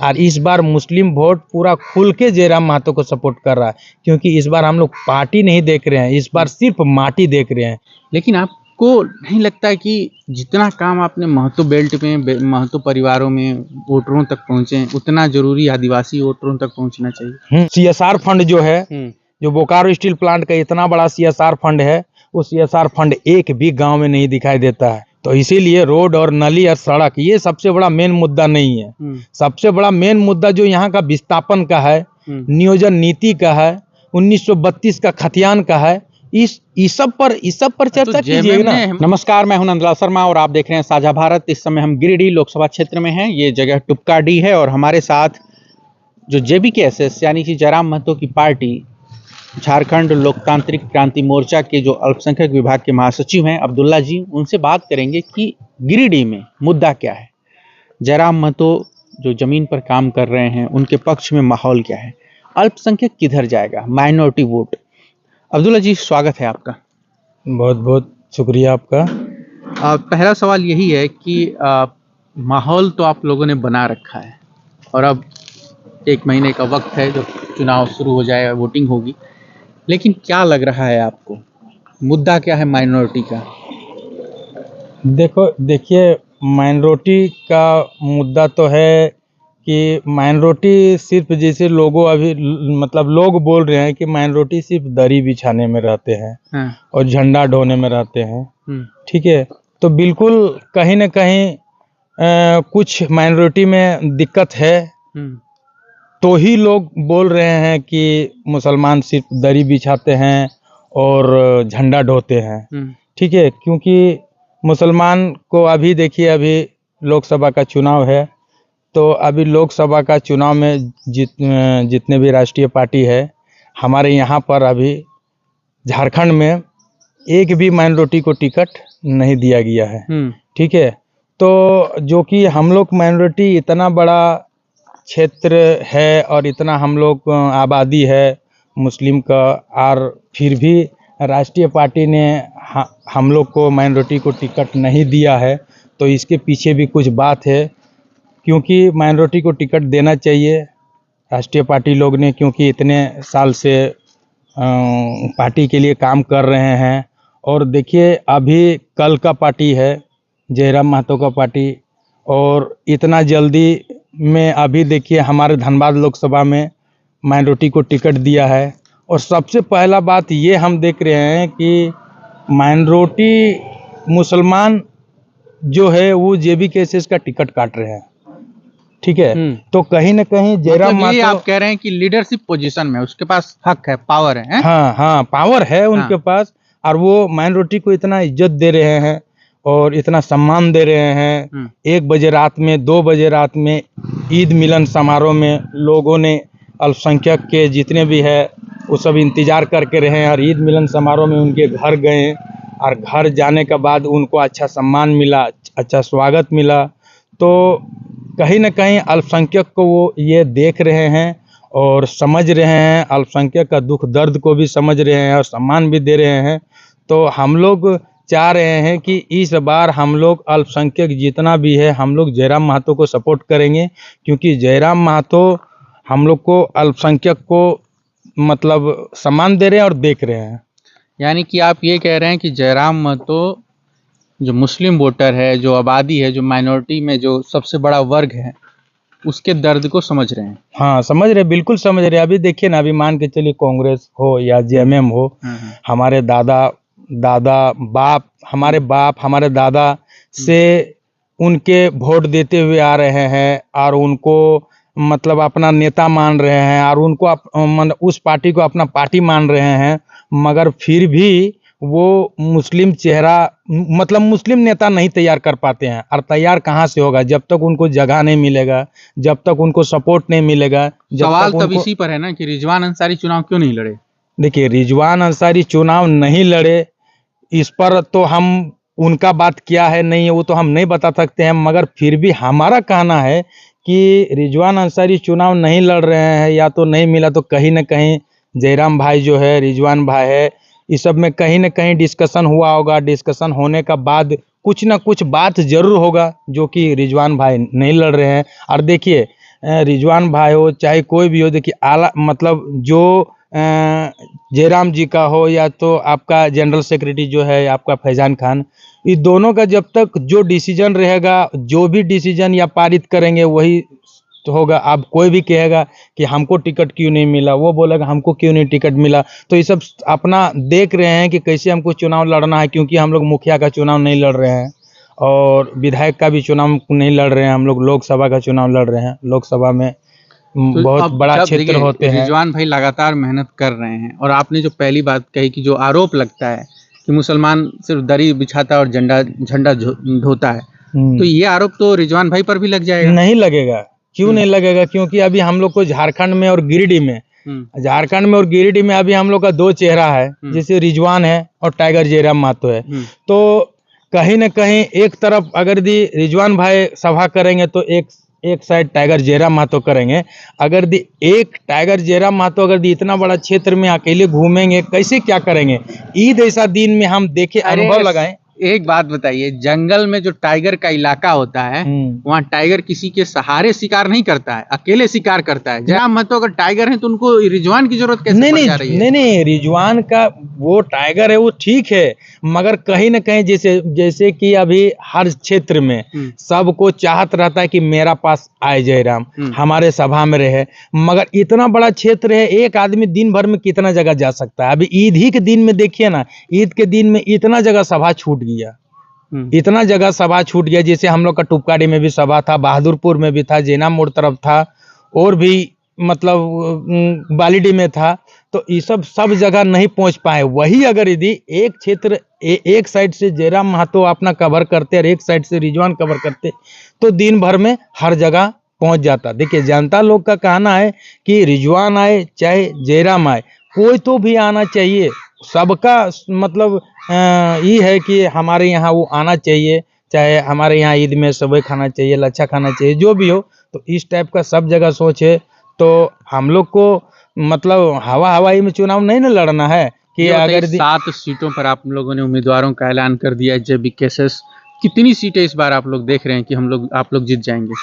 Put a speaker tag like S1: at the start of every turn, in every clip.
S1: और इस बार मुस्लिम वोट पूरा खुल के जयराम महतो को सपोर्ट कर रहा है, क्योंकि इस बार हम लोग पार्टी नहीं देख रहे हैं, इस बार सिर्फ माटी देख रहे हैं।
S2: लेकिन आपको नहीं लगता कि जितना काम आपने महतो बेल्ट में महतो परिवारों में वोटरों तक पहुंचे, उतना जरूरी आदिवासी वोटरों तक पहुंचना चाहिए?
S1: सीएसआर फंड जो है, जो बोकारो स्टील प्लांट का इतना बड़ा सीएसआर फंड है, वो सीएसआर फंड एक भी गांव में नहीं दिखाई देता है। तो इसीलिए रोड और नली और सड़क ये सबसे बड़ा मेन मुद्दा नहीं है। सबसे बड़ा मेन मुद्दा जो यहाँ का विस्थापन का है, नियोजन नीति का है, 1932 का खतियान का है, इस सब पर चर्चा कीजिए ना।
S2: नमस्कार, मैं हूं नंदलाल शर्मा और आप देख रहे हैं साझा भारत। इस समय हम गिरिडीह लोकसभा क्षेत्र में हैं। ये जगह टुपकाडीह है और हमारे साथ जो जेबीकेएसएस यानी कि जयराम महतो की पार्टी, झारखंड लोकतांत्रिक क्रांति मोर्चा के जो अल्पसंख्यक विभाग के महासचिव हैं अब्दुल्ला जी, उनसे बात करेंगे कि गिरिडीह में मुद्दा क्या है, जयराम महतो जो जमीन पर काम कर रहे हैं उनके पक्ष में माहौल क्या है, अल्पसंख्यक किधर जाएगा, माइनॉरिटी वोट। अब्दुल्ला जी, स्वागत है आपका।
S1: बहुत बहुत शुक्रिया आपका।
S2: पहला सवाल यही है कि माहौल तो आप लोगों ने बना रखा है और अब 1 महीने का वक्त है जब चुनाव शुरू हो जाए, वोटिंग होगी, लेकिन क्या लग रहा है आपको, मुद्दा क्या है माइनॉरिटी का?
S1: देखिए माइनॉरिटी का मुद्दा तो है कि माइनॉरिटी सिर्फ जैसे लोगों अभी मतलब लोग बोल रहे हैं कि माइनॉरिटी सिर्फ दरी बिछाने में रहते हैं और झंडा ढोने में रहते हैं। ठीक है, तो बिल्कुल कहीं ना कहीं कुछ माइनॉरिटी में दिक्कत है, तो ही लोग बोल रहे हैं कि मुसलमान सिर्फ दरी बिछाते हैं और झंडा ढोते हैं। ठीक है, क्योंकि मुसलमान को अभी देखिए, अभी लोकसभा का चुनाव है, तो अभी लोकसभा का चुनाव में जितने भी राष्ट्रीय पार्टी है, हमारे यहाँ पर अभी झारखंड में एक भी माइनॉरिटी को टिकट नहीं दिया गया है। ठीक है, तो जो कि हम लोग माइनॉरिटी इतना बड़ा क्षेत्र है और इतना हम लोग आबादी है मुस्लिम का, और फिर भी राष्ट्रीय पार्टी ने हम लोग को माइनॉरिटी को टिकट नहीं दिया है, तो इसके पीछे भी कुछ बात है। क्योंकि माइनॉरिटी को टिकट देना चाहिए राष्ट्रीय पार्टी लोग ने, क्योंकि इतने साल से पार्टी के लिए काम कर रहे हैं। और देखिए अभी कल का पार्टी है जयराम महतो का पार्टी, और इतना जल्दी में अभी देखिए हमारे धनबाद लोकसभा में माइनॉरिटी को टिकट दिया है। और सबसे पहला बात ये हम देख रहे हैं कि माइनॉरिटी मुसलमान जो है वो जेबीकेएसएस का टिकट काट रहे हैं। ठीक है, तो कहीं ना कहीं जयराम महतो,
S2: आप कह रहे हैं कि लीडरशिप पोजीशन में उसके पास हक है, पावर है।
S1: हाँ, पावर है उनके पास, और वो माइनॉरिटी को इतना इज्जत दे रहे हैं और इतना सम्मान दे रहे हैं। 1 बजे रात में, 2 बजे रात में ईद मिलन समारोह में लोगों ने, अल्पसंख्यक के जितने भी है वो सब इंतजार करके रहे और ईद मिलन समारोह में उनके घर गए, और घर जाने के बाद उनको अच्छा सम्मान मिला, अच्छा स्वागत मिला। तो कहीं ना कहीं अल्पसंख्यक को वो ये देख रहे हैं और समझ रहे हैं, अल्पसंख्यक का दुख दर्द को भी समझ रहे हैं और सम्मान भी दे रहे हैं। तो हम लोग चाह रहे हैं कि इस बार हम लोग अल्पसंख्यक जितना भी है, हम लोग जयराम महतो को सपोर्ट करेंगे, क्योंकि जयराम महतो हम लोग को, अल्पसंख्यक को मतलब सम्मान दे रहे हैं और देख रहे हैं।
S2: यानी कि आप ये कह रहे हैं कि जयराम महतो जो मुस्लिम वोटर है, जो आबादी है, जो माइनॉरिटी में जो सबसे बड़ा वर्ग है, उसके दर्द को समझ रहे हैं।
S1: हाँ, समझ रहे, बिल्कुल समझ रहे। अभी देखिए ना, अभी मान के चलिए कांग्रेस हो या जेएमएम हो, हमारे हमारे बाप हमारे दादा से उनके वोट देते हुए आ रहे हैं और उनको मतलब अपना नेता मान रहे हैं और उनको उस पार्टी को अपना पार्टी मान रहे हैं, मगर फिर भी वो मुस्लिम चेहरा मतलब मुस्लिम नेता नहीं तैयार कर पाते हैं। और तैयार कहाँ से होगा जब तक उनको जगह नहीं मिलेगा, जब तक उनको सपोर्ट नहीं मिलेगा।
S2: सवाल तब इसी पर है ना कि रिजवान अंसारी चुनाव क्यों नहीं लड़े?
S1: देखिए, रिजवान अंसारी चुनाव नहीं लड़े, इस पर तो हम उनका बात क्या है नहीं है वो तो हम नहीं बता सकते हैं, मगर फिर भी हमारा कहना है कि रिजवान अंसारी चुनाव नहीं लड़ रहे हैं या तो नहीं मिला, तो कहीं ना कहीं जयराम भाई जो है, रिजवान भाई है, इस सब में कहीं ना कहीं डिस्कशन हुआ होगा। डिस्कशन होने का बाद कुछ ना कुछ बात जरूर होगा जो कि रिजवान भाई नहीं लड़ रहे हैं। और देखिए रिजवान भाई हो चाहे कोई भी हो, देखिए आला मतलब जो जयराम जी का हो या तो आपका जनरल सेक्रेटरी जो है आपका फैजान खान, ये दोनों का जब तक जो डिसीजन रहेगा, जो भी डिसीजन या पारित करेंगे वही तो होगा। अब कोई भी कहेगा कि हमको टिकट क्यों नहीं मिला, वो बोलेगा हमको क्यों नहीं टिकट मिला, तो ये सब अपना देख रहे हैं कि कैसे हमको चुनाव लड़ना है, क्योंकि हम लोग मुखिया का चुनाव नहीं लड़ रहे हैं और विधायक का भी चुनाव नहीं लड़ रहे हैं, हम लोग लोकसभा का चुनाव लड़ रहे हैं। लोकसभा में
S2: तो
S1: बहुत
S2: अब
S1: बड़ा
S2: जब
S1: क्षेत्र
S2: देखिए,
S1: होते हैं।
S2: रिजवान भाई लगातार मेहनत कर रहे हैं और आपने जो पहली बात कही कि जो आरोप लगता है कि मुसलमान सिर्फ दरी बिछाता है और झंडा झंडा ढोता है, तो ये आरोप तो रिजवान भाई पर भी लग जाएगा।
S1: नहीं लगेगा, क्यों नहीं लगेगा, क्योंकि अभी हम लोग को झारखंड में और गिरिडीह में अभी हम लोग का दो चेहरा है, जैसे रिजवान है और टाइगर जयराम महतो है। तो कहीं न कहीं एक तरफ अगर दी रिजवान भाई सभा करेंगे तो एक साइड टाइगर जयराम महतो करेंगे। अगर दी एक टाइगर जयराम महतो अगर दी इतना बड़ा क्षेत्र में अकेले घूमेंगे, कैसे क्या करेंगे? ईद ऐसा दिन में हम देखे, अनुभव लगाएं।
S2: एक बात बताइए, जंगल में जो टाइगर का इलाका होता है वहाँ टाइगर किसी के सहारे शिकार नहीं करता है, अकेले शिकार करता है। जयराम महतो अगर टाइगर है तो उनको रिजवान की जरूरत कैसे पड़ जा रही है?
S1: नहीं, रिजवान का वो टाइगर है वो ठीक है, मगर कहीं न कहीं जैसे कि अभी हर क्षेत्र में सबको चाहत रहता है कि मेरा पास आए जयराम, हमारे सभा में रहे, मगर इतना बड़ा क्षेत्र है, एक आदमी दिन भर में कितना जगह जा सकता है? अभी ईद ही के दिन में देखिए ना, ईद के दिन में इतना जगह सभा छूट गया, इतना जगह सभा छूट गया। जैसे हम लोग का टुपकाड़ी में भी सभा था, बहादुरपुर में भी था, जैना मोड़ तरफ था, और भी मतलब बालीडीह में था, तो ये सब जगह नहीं पहुंच पाए। वही अगर यदि एक क्षेत्र एक साइड से जयराम महतो अपना कवर करते और एक साइड से रिजवान कवर करते तो दिन भर में हर जगह पहुंच जाता। देखिए जनता लोग का कहना है कि रिजवान आए चाहे जयराम आए, कोई तो भी आना चाहिए, सबका मतलब ये है कि हमारे यहाँ वो आना चाहिए, चाहे हमारे यहाँ ईद में सेवई खाना चाहिए, लच्छा खाना चाहिए, जो भी हो। तो इस टाइप का सब जगह सोच है। तो हम लोग को मतलब हवाई में चुनाव नहीं ना लड़ना है कि अगर
S2: 7 सीटों पर आप लोगों ने उम्मीदवारों का ऐलान कर दिया है JBKSS, कितनी सीटें इस बार आप लोग देख रहे हैं कि आप लोग जीत जाएंगे?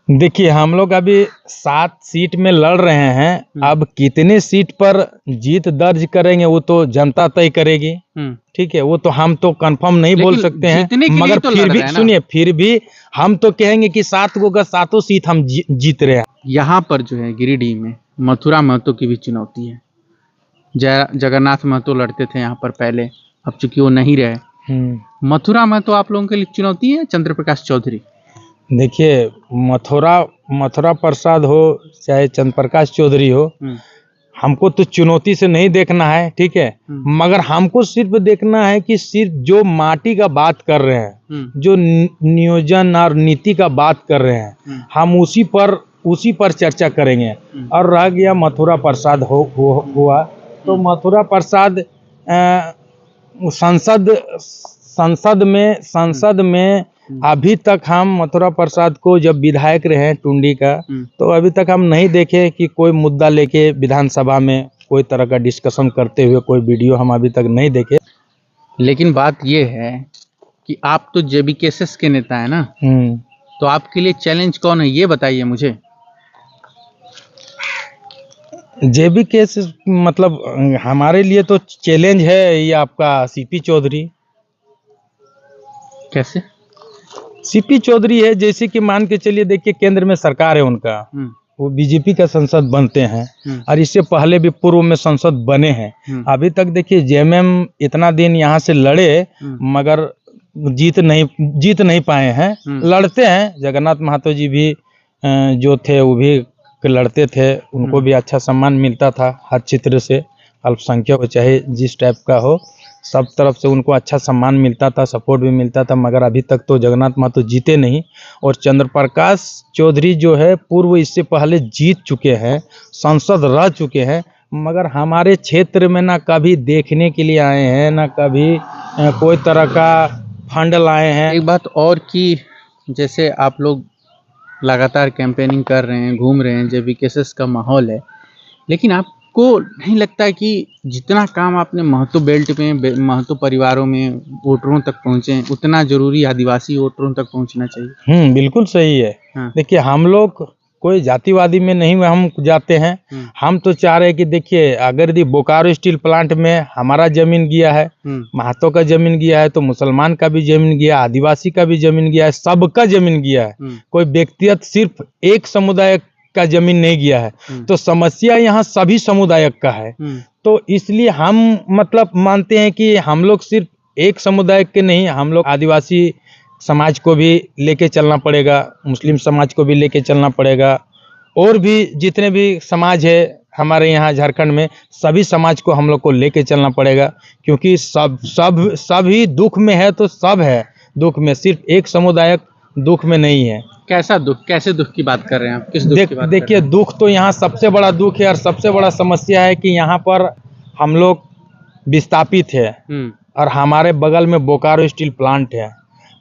S1: देखिए हम लोग अभी 7 सीट में लड़ रहे हैं, अब कितने सीट पर जीत दर्ज करेंगे वो तो जनता तय करेगी, ठीक है, वो तो हम तो कंफर्म नहीं बोल सकते हैं, मगर तो फिर भी सुनिए, फिर भी हम तो कहेंगे कि 7 को का 7 सीट हम जीत रहे हैं।
S2: यहाँ पर जो है गिरिडीह में मथुरा महतो की भी चुनौती है। जगन्नाथ महतो लड़ते थे यहाँ पर पहले, अब चूंकि वो नहीं रहे। मथुरा महतो आप लोगों के लिए चुनौती है, चंद्र प्रकाश चौधरी?
S1: देखिए मथुरा प्रसाद हो चाहे चंद्र प्रकाश चौधरी हो, हमको तो चुनौती से नहीं देखना है, ठीक है, मगर हमको सिर्फ देखना है कि सिर्फ जो माटी का बात कर रहे हैं, जो नियोजन और नीति का बात कर रहे हैं, हम उसी पर चर्चा करेंगे। और रह गया मथुरा प्रसाद हुआ तो मथुरा प्रसाद संसद में अभी तक हम मथुरा प्रसाद को जब विधायक रहे टुंडी का, तो अभी तक हम नहीं देखे कि कोई मुद्दा लेके विधानसभा में कोई तरह का डिस्कशन करते हुए कोई वीडियो हम अभी तक नहीं देखे।
S2: लेकिन बात ये है कि आप तो JBKSS के नेता है ना, तो आपके लिए चैलेंज कौन है ये बताइए मुझे।
S1: JBKSS मतलब हमारे लिए तो चैलेंज है ये आपका CP चौधरी।
S2: कैसे?
S1: CP चौधरी है, जैसे कि मान के चलिए, देखिए केंद्र में सरकार है उनका, वो बीजेपी का संसद बनते हैं और इससे पहले भी पूर्व में संसद बने हैं। अभी तक देखिए JMM इतना दिन यहाँ से लड़े मगर जीत नहीं पाए हैं। लड़ते हैं, जगन्नाथ महतो जी भी जो थे वो भी लड़ते थे, उनको भी अच्छा सम्मान मिलता था हर क्षेत्र से, अल्पसंख्यक हो चाहे जिस टाइप का हो, सब तरफ से उनको अच्छा सम्मान मिलता था, सपोर्ट भी मिलता था, मगर अभी तक तो जगन्नाथ महतो जीते नहीं। और चंद्र प्रकाश चौधरी जो है पूर्व इससे पहले जीत चुके हैं, सांसद रह चुके हैं, मगर हमारे क्षेत्र में ना कभी देखने के लिए आए हैं, ना कभी कोई तरह का फंड लाए हैं।
S2: एक बात और कि जैसे आप लोग लगातार कैंपेनिंग कर रहे हैं, घूम रहे हैं, JBKSS का माहौल है, लेकिन आपको नहीं लगता कि जितना काम आपने महतो बेल्ट में, महतो परिवारों में वोटरों तक पहुंचे, उतना जरूरी आदिवासी वोटरों तक पहुंचना चाहिए?
S1: बिल्कुल सही है। देखिए हम लोग कोई जातिवादी में नहीं हम जाते हैं। हम तो चाह रहे हैं कि देखिए, अगर यदि बोकारो स्टील प्लांट में हमारा जमीन गया है, महातो का जमीन गया है, तो मुसलमान का भी जमीन गया, आदिवासी का भी जमीन गया है, सबका जमीन गया है। कोई व्यक्तिगत सिर्फ एक समुदाय का जमीन नहीं गया है। तो समस्या यहाँ सभी समुदाय का है। तो इसलिए हम मतलब मानते हैं कि हम लोग सिर्फ एक समुदाय के नहीं, हम लोग आदिवासी समाज को भी लेके चलना पड़ेगा, मुस्लिम समाज को भी लेके चलना पड़ेगा, और भी जितने भी समाज है हमारे यहाँ झारखंड में, सभी समाज को हम लोग को लेके चलना पड़ेगा। क्योंकि सभी दुख में है, तो सब है दुख में, सिर्फ एक समुदाय दुख में नहीं है।
S2: कैसा दुख, कैसे दुख की बात कर रहे हैं आप? किस दुख की बात
S1: देखिए, दुख तो यहाँ सबसे बड़ा दुख है और सबसे बड़ा समस्या है कि यहाँ पर हम लोग विस्थापित है और हमारे बगल में बोकारो स्टील प्लांट है,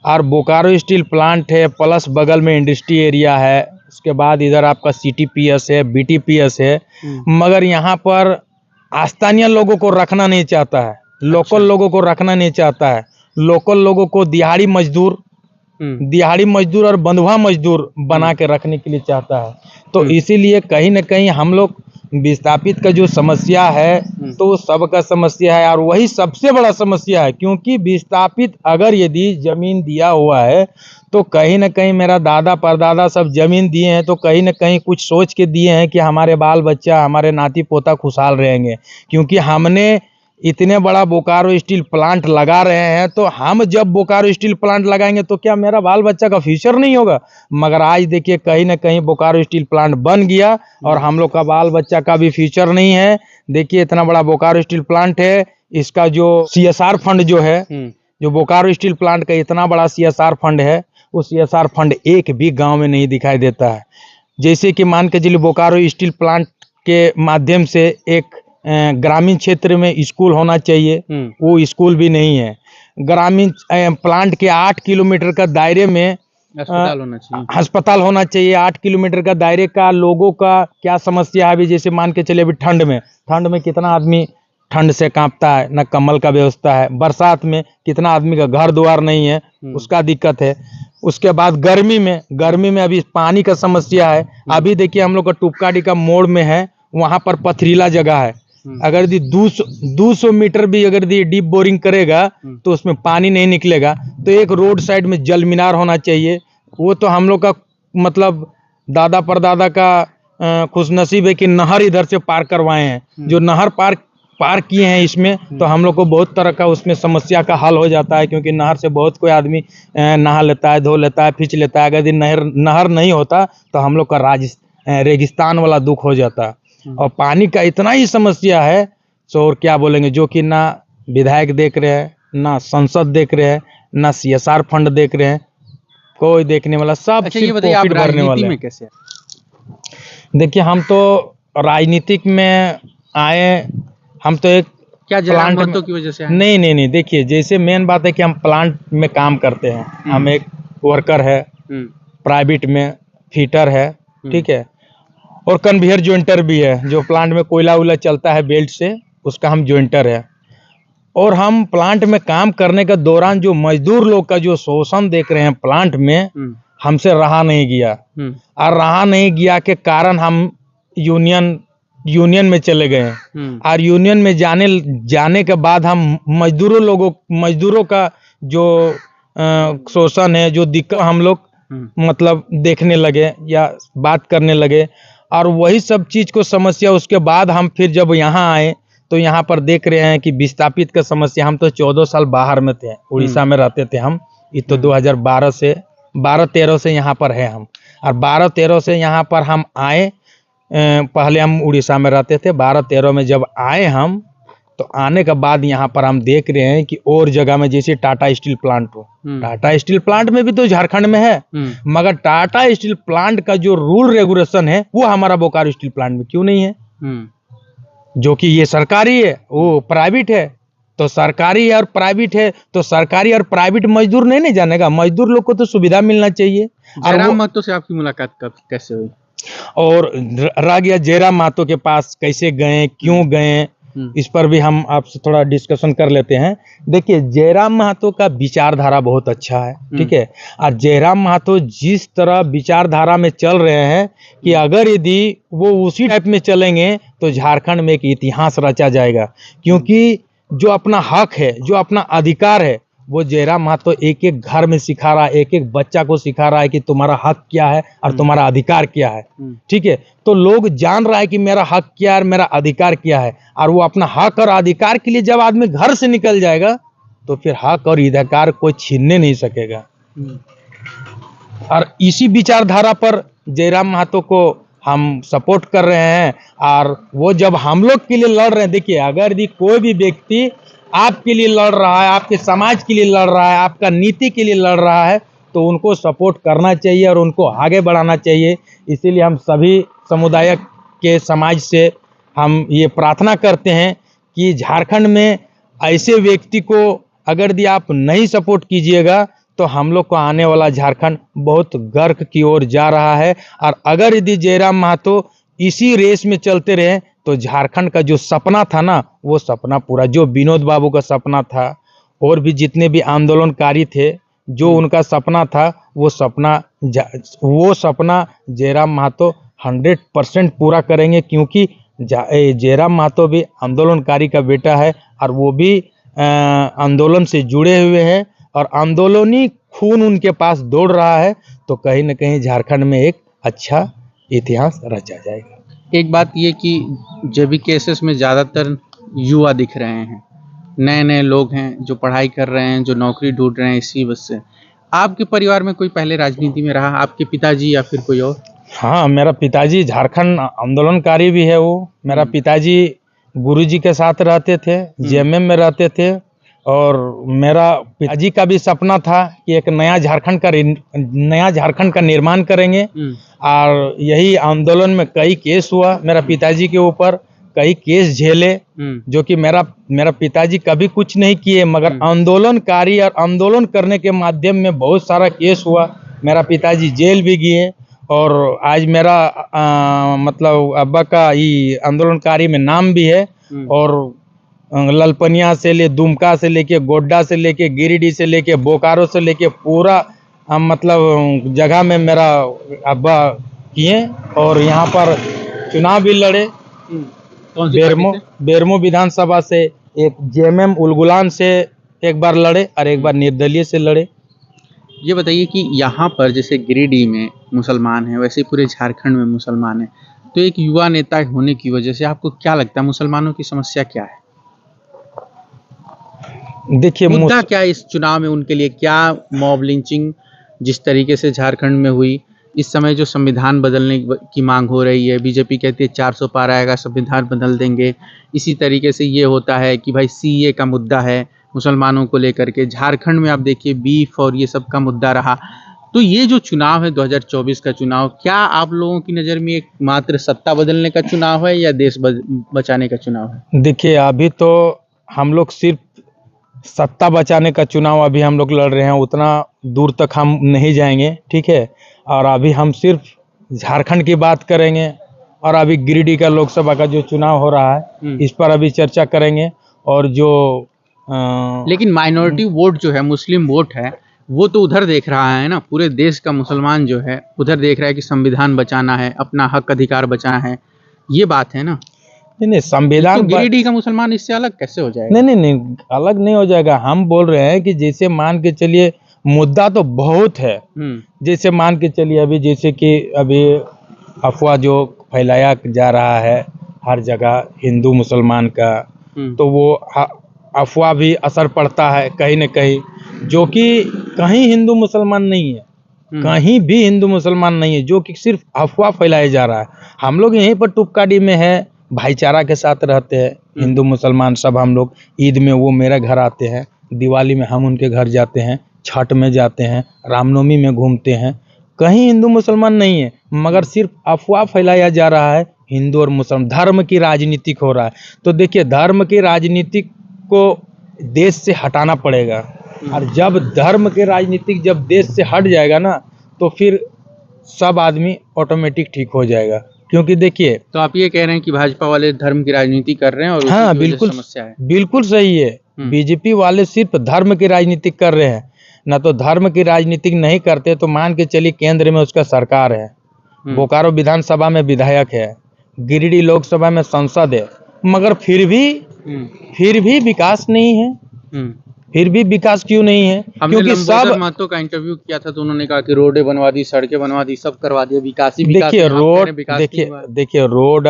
S1: और बोकारो स्टील प्लांट है प्लस बगल में इंडस्ट्री एरिया है, उसके बाद इधर आपका CTPS है, BTPS है, मगर यहाँ पर स्थानीय लोगों को रखना नहीं चाहता है, लोकल लोगों को रखना नहीं चाहता है। लोकल लोगों को दिहाड़ी मजदूर और बंधुआ मजदूर बना के रखने के लिए चाहता है। तो इसीलिए कहीं न कहीं हम लोग विस्थापित का जो समस्या है, तो सबका समस्या है और वही सबसे बड़ा समस्या है। क्योंकि विस्थापित अगर यदि जमीन दिया हुआ है, तो कहीं न कहीं मेरा दादा परदादा सब जमीन दिए हैं, तो कहीं न कहीं कुछ सोच के दिए हैं कि हमारे बाल बच्चा, हमारे नाती पोता खुशहाल रहेंगे। क्योंकि हमने इतने बड़ा बोकारो स्टील प्लांट लगा रहे हैं, तो हम जब बोकारो स्टील प्लांट लगाएंगे तो क्या मेरा बाल बच्चा का फ्यूचर नहीं होगा? मगर आज देखिए, कहीं ना कहीं बोकारो स्टील प्लांट बन गया और हम लोग का बाल बच्चा का भी फ्यूचर नहीं है। देखिए, इतना बड़ा बोकारो स्टील प्लांट है, इसका जो CSR फंड जो है, जो बोकारो स्टील प्लांट का इतना बड़ा CSR फंड है, उस CSR फंड एक भी गाँव में नहीं दिखाई देता है। जैसे कि मान के चलिए, बोकारो स्टील प्लांट के माध्यम से एक ग्रामीण क्षेत्र में स्कूल होना चाहिए, वो स्कूल भी नहीं है। ग्रामीण प्लांट के 8 किलोमीटर का दायरे में अस्पताल होना चाहिए। 8 किलोमीटर का दायरे का लोगों का क्या समस्या है? अभी जैसे मान के चले, अभी ठंड में कितना आदमी ठंड से कांपता है, न कम्बल का व्यवस्था है। बरसात में कितना आदमी का घर द्वार नहीं है, उसका दिक्कत है। उसके बाद गर्मी में अभी पानी का समस्या है। अभी देखिए, हम लोग का टुपकाडी का मोड़ में है, वहां पर पथरीला जगह है। अगर 200 मीटर भी अगर डीप बोरिंग करेगा तो उसमें पानी नहीं निकलेगा। तो एक रोड साइड में जल मीनार होना चाहिए। वो तो हम लोग का मतलब दादा परदादा का खुशनसीब है कि नहर इधर से पार करवाए हैं। जो नहर पार किए हैं इसमें, तो हम लोग को बहुत तरह का उसमें समस्या का हल हो जाता है। क्योंकि नहर से बहुत कोई आदमी नहा लेता है, धो लेता है, खींच लेता है। अगर नहर नहीं होता तो हम लोग का रेगिस्तान वाला दुख हो जाता। और पानी का इतना ही समस्या है, तो और क्या बोलेंगे, जो कि ना विधायक देख रहे हैं, ना संसद देख रहे हैं, ना CSR फंड देख रहे हैं, कोई देखने वाला, सब
S2: ये बताइए, आप राजनीति में कैसे?
S1: देखिए, हम तो राजनीतिक में आए, हम तो एक
S2: क्या प्लांट की वजह से?
S1: नहीं, देखिए, जैसे मेन बात है कि हम प्लांट में काम करते हैं। हम एक वर्कर है, प्राइवेट में फिटर है, ठीक है, और कन्वेयर जॉइंटर भी है। जो प्लांट में कोयला उला चलता है बेल्ट से, उसका हम जॉइंटर है। और हम प्लांट में काम करने के दौरान जो मजदूर लोग का जो शोषण देख रहे हैं प्लांट में, हमसे रहा नहीं गया। और रहा नहीं गया के कारण हम यूनियन में चले गए। और यूनियन में जाने के बाद हम मजदूरों का जो शोषण है, जो दिक्कत हम लोग मतलब देखने लगे या बात करने लगे। और वही सब चीज को समस्या, उसके बाद हम फिर जब यहाँ आए, तो यहाँ पर देख रहे हैं कि विस्थापित का समस्या। हम तो 14 साल बाहर में थे, उड़ीसा में रहते थे हम। ये तो 12-13 से यहाँ पर है हम। और 12-13 से यहाँ पर हम आए। पहले हम उड़ीसा में रहते थे। 12-13 में जब आए हम, तो आने के बाद यहाँ पर हम देख रहे हैं कि और जगह में, जैसे टाटा स्टील प्लांट हो, टाटा स्टील प्लांट में भी तो झारखंड में है, मगर टाटा स्टील प्लांट का जो रूल रेगुलेशन है, वो हमारा बोकारो स्टील प्लांट में क्यों नहीं है? जो कि ये सरकारी है, वो प्राइवेट है। तो सरकारी और प्राइवेट है, तो सरकारी और प्राइवेट मजदूर नहीं जानेगा। मजदूर लोग को तो सुविधा मिलना चाहिए।
S2: जयराम महतो से आपकी मुलाकात कैसे हुई?
S1: और रह गया जयराम महतो के पास कैसे गए, क्यों गए, इस पर भी हम आपसे थोड़ा डिस्कशन कर लेते हैं। देखिए, जयराम महतो का विचारधारा बहुत अच्छा है, ठीक है। और जयराम महतो जिस तरह विचारधारा में चल रहे हैं कि अगर यदि वो उसी टाइप में चलेंगे तो झारखंड में एक इतिहास रचा जाएगा, क्योंकि जो अपना हक है, जो अपना अधिकार है, वो जयराम महतो एक एक घर में सिखा रहा है, एक एक बच्चा को सिखा रहा है कि तुम्हारा हक क्या है और तुम्हारा अधिकार क्या है, ठीक है। तो लोग जान रहा है कि मेरा हक क्या है, मेरा अधिकार क्या है, और वो अपना हक और अधिकार के लिए जब आदमी घर से निकल जाएगा तो फिर हक और अधिकार कोई छीनने नहीं सकेगा। और इसी विचारधारा पर जयराम महतो को हम सपोर्ट कर रहे हैं। और वो जब हम लोग के लिए लड़ रहे हैं, देखिए, अगर यदि कोई भी व्यक्ति आपके लिए लड़ रहा है, आपके समाज के लिए लड़ रहा है, आपका नीति के लिए लड़ रहा है, तो उनको सपोर्ट करना चाहिए और उनको आगे बढ़ाना चाहिए। इसीलिए हम सभी समुदाय के समाज से हम ये प्रार्थना करते हैं कि झारखंड में ऐसे व्यक्ति को अगर यदि आप नहीं सपोर्ट कीजिएगा तो हम लोग को आने वाला झारखंड बहुत गर्क की ओर जा रहा है। और अगर यदि जयराम महतो इसी रेस में चलते रहे तो झारखंड का जो सपना था ना, वो सपना पूरा, जो विनोद बाबू का सपना था और भी जितने भी आंदोलनकारी थे, जो उनका सपना था, वो सपना जयराम महतो 100% पूरा करेंगे, क्योंकि जयराम महतो भी आंदोलनकारी का बेटा है और वो भी आंदोलन से जुड़े हुए हैं और आंदोलनी खून उनके पास दौड़ रहा है। तो कहीं न कहीं झारखंड में एक अच्छा इतिहास रचा जाएगा।
S2: एक बात ये कि जेबीकेएसएस में ज़्यादातर युवा दिख रहे हैं, नए नए लोग हैं जो पढ़ाई कर रहे हैं, जो नौकरी ढूंढ रहे हैं इसी वजह से। आपके परिवार में कोई पहले राजनीति में रहा, आपके पिताजी या फिर कोई और?
S1: हाँ, मेरा पिताजी झारखंड आंदोलनकारी भी है। वो मेरा पिताजी गुरुजी के साथ रहते थे, जेएमएम में रहते थे। और मेरा पिताजी का भी सपना था कि एक नया झारखंड का निर्माण करेंगे। और यही आंदोलन में कई केस हुआ मेरा पिताजी के ऊपर, कई केस झेले, जो कि मेरा पिताजी कभी कुछ नहीं किए, मगर आंदोलनकारी और आंदोलन करने के माध्यम में बहुत सारा केस हुआ। मेरा पिताजी जेल भी गए और आज मेरा मतलब अब्बा का ये आंदोलनकारी में नाम भी है। और ललपनिया से दुमका से लेके गोड्डा से लेके गिरिडीह से लेके बोकारो से लेके पूरा मतलब जगह में मेरा अब्बा किए। और यहाँ पर चुनाव भी लड़े, बेरमो विधानसभा से, एक जेएमएम उलगुलान से एक बार लड़े और एक बार निर्दलीय से लड़े।
S2: ये बताइए कि यहाँ पर जैसे गिरिडीह में मुसलमान हैं, वैसे पूरे झारखंड में मुसलमान हैं, तो एक युवा नेता होने की वजह से आपको क्या लगता है मुसलमानों की समस्या क्या है?
S1: देखिए,
S2: मुद्दा क्या है इस चुनाव में उनके लिए? क्या मॉब लिंचिंग जिस तरीके से झारखंड में हुई, इस समय जो संविधान बदलने की मांग हो रही है, बीजेपी कहती है 400 पार आएगा संविधान बदल देंगे। इसी तरीके से ये होता है कि भाई सीए का मुद्दा है मुसलमानों को लेकर के, झारखंड में आप देखिए बीफ और ये सब का मुद्दा रहा। तो ये जो चुनाव है 2024 का चुनाव, क्या आप लोगों की नज़र में एक मात्र सत्ता बदलने का चुनाव है या देश बचाने का चुनाव है?
S1: देखिए, अभी तो हम लोग सिर्फ सत्ता बचाने का चुनाव अभी हम लोग लड़ रहे हैं, उतना दूर तक हम नहीं जाएंगे, ठीक है। और अभी हम सिर्फ झारखंड की बात करेंगे और अभी गिरिडीह का लोकसभा का जो चुनाव हो रहा है इस पर अभी चर्चा करेंगे। और जो
S2: लेकिन माइनॉरिटी वोट जो है, मुस्लिम वोट है, वो तो उधर देख रहा है ना, पूरे देश का मुसलमान जो है उधर देख रहा है कि संविधान बचाना है, अपना हक अधिकार बचाना है, ये बात है ना।
S1: नहीं, संविधान,
S2: तो गिरिडीह का मुसलमान इससे अलग कैसे हो जाएगा?
S1: नहीं, अलग नहीं हो जाएगा। हम बोल रहे हैं कि जैसे मान के चलिए मुद्दा तो बहुत है, जैसे मान के चलिए अभी जैसे कि अभी अफवाह जो फैलाया जा रहा है हर जगह हिंदू मुसलमान का, तो वो अफवाह भी असर पड़ता है कहीं न कहीं, जो कि कहीं हिंदू मुसलमान नहीं है, कहीं भी हिंदू मुसलमान नहीं है, जो कि सिर्फ अफवाह फैलाया जा रहा है। हम लोग यहीं पर टुपकाडी में है, भाईचारा के साथ रहते हैं, हिंदू मुसलमान सब हम लोग। ईद में वो मेरे घर आते हैं, दिवाली में हम उनके घर जाते हैं, छठ में जाते हैं, रामनवमी में घूमते हैं। कहीं हिंदू मुसलमान नहीं है, मगर सिर्फ अफवाह फैलाया जा रहा है। हिंदू और मुसलमान धर्म की राजनीति हो रहा है। तो देखिए, धर्म की राजनीति को देश से हटाना पड़ेगा। और जब धर्म के राजनीतिक जब देश से हट जाएगा ना, तो फिर सब आदमी ऑटोमेटिक ठीक हो जाएगा। क्योंकि देखिए,
S2: तो आप ये कह रहे हैं कि भाजपा वाले धर्म की राजनीति कर रहे हैं और उसी
S1: हाँ
S2: की वजह से
S1: बिल्कुल,
S2: समस्या है।
S1: बिल्कुल सही है। बीजेपी वाले सिर्फ धर्म की राजनीति कर रहे हैं, ना तो धर्म की राजनीति नहीं करते तो मान के चलिए केंद्र में उसका सरकार है, बोकारो विधानसभा में विधायक है, गिरिडीह लोकसभा में सांसद है, मगर फिर भी विकास नहीं है। फिर भी विकास क्यों नहीं है?
S2: हमने
S1: क्योंकि
S2: लंबोदर
S1: सब,
S2: महतो का इंटरव्यू किया था तो उन्होंने कहा कि रोडें बनवा दी, सड़कें बनवा दी, सब करवा दिया, विकास ही विकास
S1: देखिए
S2: है। आप कह रहे हैं
S1: रोड,
S2: विकास नहीं हुआ।
S1: देखिए रोड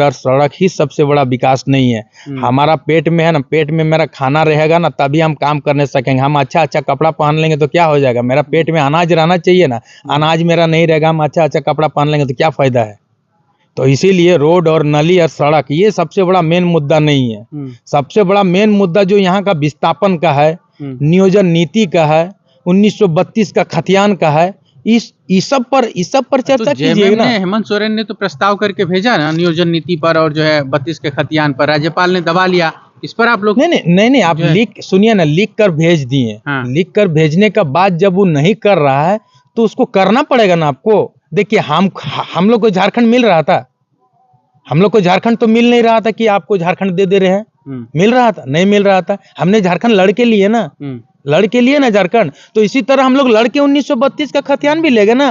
S1: और सड़क ही सबसे बड़ा विकास नहीं है। हमारा पेट में है ना, पेट में मेरा खाना रहेगा ना, तभी हम काम करने सकेंगे। हम अच्छा कपड़ा पहन लेंगे तो क्या हो जाएगा? मेरा पेट में अनाज रहना चाहिए ना, अनाज मेरा नहीं रहेगा, हम अच्छा कपड़ा पहन लेंगे तो क्या फायदा है? तो इसीलिए रोड और नली और सड़क ये सबसे बड़ा मेन मुद्दा नहीं है। सबसे बड़ा मेन मुद्दा जो यहाँ का विस्थापन का है, नियोजन नीति का है, 1932 का खतियान का है, इस सब पर चर्चा कीजिए ना।
S2: हेमंत सोरेन ने तो प्रस्ताव करके भेजा ना नियोजन नीति पर, और जो है 32 के खतियान पर, राज्यपाल ने दबा लिया। इस पर आप लोग
S1: नहीं, आप सुनिए ना, लिख कर भेज दिए। हाँ। लिख कर भेजने का बाद जब वो नहीं कर रहा है तो उसको करना पड़ेगा ना आपको। देखिए हम लोग को झारखंड मिल रहा था, हम लोग को झारखंड तो मिल नहीं रहा था कि आपको झारखंड दे रहे हैं। मिल रहा था? नहीं मिल रहा था। हमने झारखंड लड़के लिए ना, लड़के लिए ना झारखंड, तो इसी तरह हम लोग लड़के 1932 का खतियान भी लेंगे ना।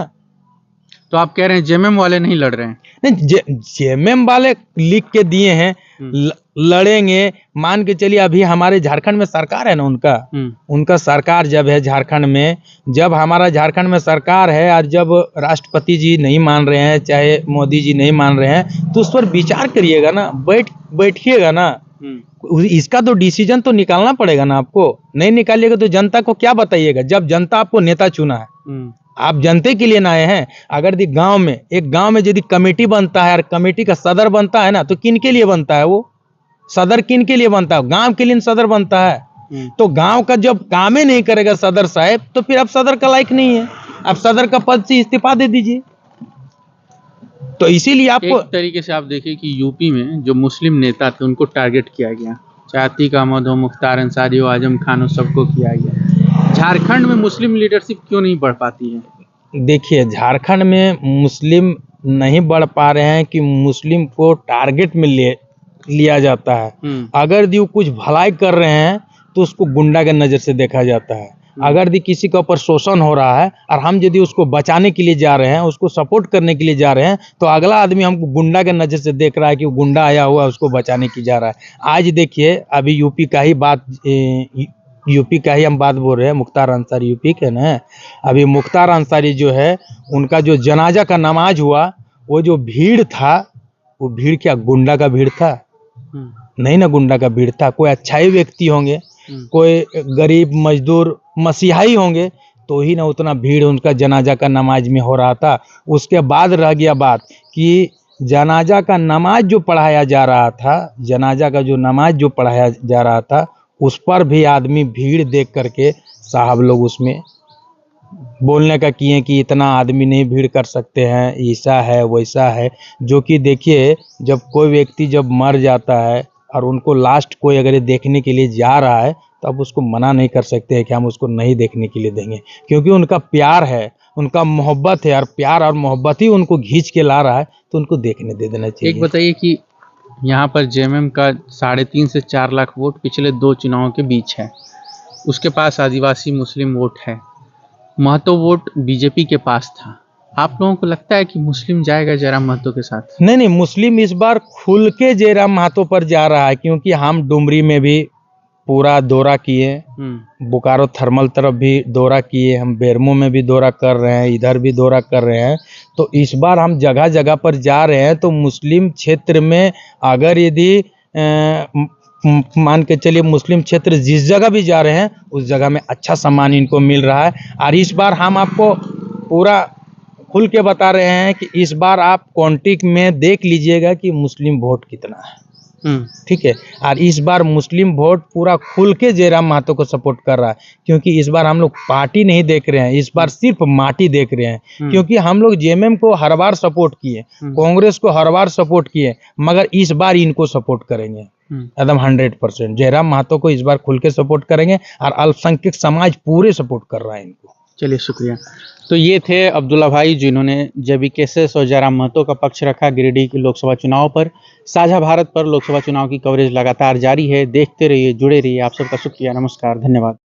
S2: तो आप कह रहे हैं जेएमएम वाले नहीं लड़ रहे हैं?
S1: नहीं, जेएमएम वाले लिख के दिए हैं, लड़ेंगे। मान के चलिए अभी हमारे झारखंड में सरकार है ना, उनका सरकार जब है झारखंड में, जब हमारा झारखंड में सरकार है और जब राष्ट्रपति जी नहीं मान रहे हैं, चाहे मोदी जी नहीं मान रहे हैं, तो उस पर विचार करिएगा ना, बैठिएगा ना। इसका तो डिसीजन तो निकालना पड़ेगा ना आपको। नहीं निकालिएगा तो जनता को क्या बताइएगा? जब जनता आपको नेता चुना है, आप जनते के लिए ना आए हैं। अगर एक गांव में यदि कमेटी बनता है और कमेटी का सदर बनता है ना, तो किन के लिए बनता है? वो सदर किन के लिए बनता है? गांव के लिए सदर बनता है। तो गांव का जब काम ही नहीं करेगा सदर साहब, तो फिर आप सदर का लायक नहीं है, आप सदर का पद से इस्तीफा दे दीजिए। तो इसीलिए आपको
S2: एक तरीके से आप देखिए कि यूपी में जो मुस्लिम नेता थे उनको टारगेट किया गया, चाहे अतीक अहमद हो, मुख्तार अंसारी हो, आजम खान हो, सबको किया गया। झारखंड में मुस्लिम लीडरशिप क्यों नहीं बढ़ पाती है?
S1: देखिए झारखंड में मुस्लिम नहीं बढ़ पा रहे हैं कि मुस्लिम को टारगेट में लिया जाता है। अगर यदि कुछ भलाई कर रहे हैं तो उसको गुंडा के नज़र से देखा जाता है। अगर यदि किसी के ऊपर शोषण हो रहा है और हम यदि उसको बचाने के लिए जा रहे हैं, उसको सपोर्ट करने के लिए जा रहे हैं, तो अगला आदमी हमको गुंडा के नज़र से देख रहा है कि वो गुंडा आया हुआ है, उसको बचाने की जा रहा है। आज देखिए अभी यूपी का ही हम बात बोल रहे हैं, मुख्तार अंसारी यूपी के ना। अभी मुख्तार अंसारी जो है, उनका जो जनाजा का नमाज हुआ, वो जो भीड़ था, वो भीड़ क्या गुंडा का भीड़ था? नहीं ना, गुंडा का भीड़ था। कोई अच्छाई व्यक्ति होंगे, कोई गरीब मजदूर मसीहाई होंगे, तो ही ना उतना भीड़ उनका जनाजा का नमाज में हो रहा था। उसके बाद रह गया बात कि जनाजा का नमाज जो पढ़ाया जा रहा था, उस पर भी आदमी भीड़ देख करके साहब लोग उसमें बोलने का किए कि इतना आदमी नहीं भीड़ कर सकते हैं, ऐसा है वैसा है। जो कि देखिए जब कोई व्यक्ति जब मर जाता है और उनको लास्ट कोई अगर देखने के लिए जा रहा है, तो अब उसको मना नहीं कर सकते हैं कि हम उसको नहीं देखने के लिए देंगे, क्योंकि उनका प्यार है, उनका मोहब्बत है, और प्यार और मोहब्बत ही उनको खींच के ला रहा है, तो उनको देखने दे देना चाहिए।
S2: एक बताइए कि यहाँ पर जेएमएम का 3.5 से 4 लाख वोट पिछले 2 चुनावों के बीच है, उसके पास आदिवासी मुस्लिम वोट है, महतो वोट बीजेपी के पास था। आप लोगों को लगता है कि मुस्लिम जाएगा जयराम महतो के साथ?
S1: नहीं, मुस्लिम इस बार खुल के जयराम महतो पर जा रहा है, क्योंकि हम डुमरी में भी पूरा दौरा किए, बोकारो थर्मल तरफ भी दौरा किए, हम बेरमो में भी दौरा कर रहे हैं, इधर भी दौरा कर रहे हैं। तो इस बार हम जगह जगह पर जा रहे हैं। तो मुस्लिम क्षेत्र में अगर यदि मान के चलिए मुस्लिम क्षेत्र जिस जगह भी जा रहे हैं, उस जगह में अच्छा सम्मान इनको मिल रहा है। और इस बार हम आपको पूरा खुल के बता रहे हैं कि इस बार आप कॉन्टिक में देख लीजिएगा कि मुस्लिम वोट कितना है। ठीक है। और इस बार मुस्लिम वोट पूरा खुल के जयराम महतो को सपोर्ट कर रहा है, क्योंकि इस बार हम लोग पार्टी नहीं देख रहे हैं, इस बार सिर्फ माटी देख रहे हैं। क्योंकि हम लोग जेएमएम को हर बार सपोर्ट किए, कांग्रेस को हर बार सपोर्ट किए, मगर इस बार इनको सपोर्ट करेंगे एकदम 100%। जयराम महतो को इस बार खुल के सपोर्ट करेंगे, और अल्पसंख्यक समाज पूरे सपोर्ट कर रहा है इनको।
S2: चलिए शुक्रिया। तो ये थे अब्दुल्ला भाई जिन्होंने जेबी केसेस और जयराम महतो का पक्ष रखा गिरिडीह के लोकसभा चुनाव पर। साझा भारत पर लोकसभा चुनाव की कवरेज लगातार जारी है, देखते रहिए, जुड़े रहिए। आप सबका शुक्रिया, नमस्कार, धन्यवाद।